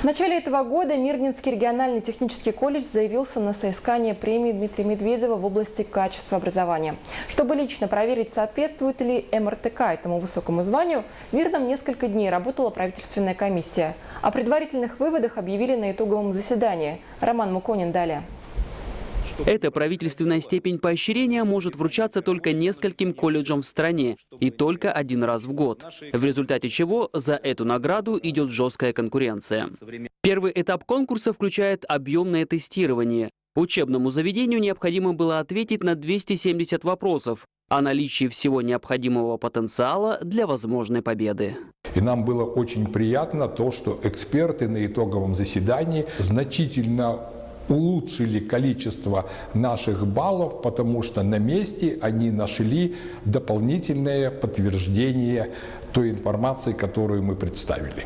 В начале этого года Мирнинский региональный технический колледж заявился на соискание премии Дмитрия Медведева в области качества образования. Чтобы лично проверить, соответствует ли МРТК этому высокому званию, в Мирном несколько дней работала правительственная комиссия. О предварительных выводах объявили на итоговом заседании. Роман Муконин далее. Эта правительственная степень поощрения может вручаться только нескольким колледжам в стране и только один раз в год, в результате чего за эту награду идет жесткая конкуренция. Первый этап конкурса включает объемное тестирование. Учебному заведению необходимо было ответить на 270 вопросов о наличии всего необходимого потенциала для возможной победы. И нам было очень приятно то, что эксперты на итоговом заседании значительно улучшили количество наших баллов, потому что на месте они нашли дополнительное подтверждение той информации, которую мы представили.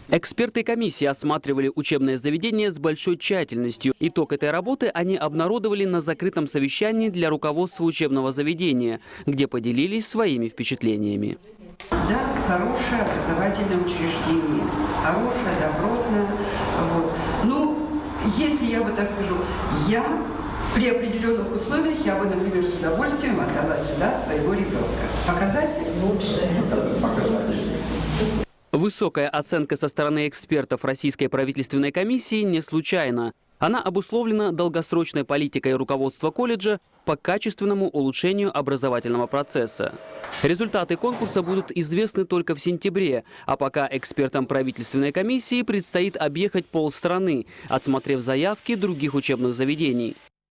Эксперты комиссии осматривали учебное заведение с большой тщательностью. Итог этой работы они обнародовали на закрытом совещании для руководства учебного заведения, где поделились своими впечатлениями. Да, хорошее образовательное учреждение, хорошее, добротное. Вот. Если я бы так скажу, при определенных условиях я бы, например, с удовольствием отдала сюда своего ребенка. Показатель лучше. Показатель. Высокая оценка со стороны экспертов Российской правительственной комиссии не случайна. Она обусловлена долгосрочной политикой руководства колледжа по качественному улучшению образовательного процесса. Результаты конкурса будут известны только в сентябре, а пока экспертам правительственной комиссии предстоит объехать полстраны, отсмотрев заявки других учебных заведений.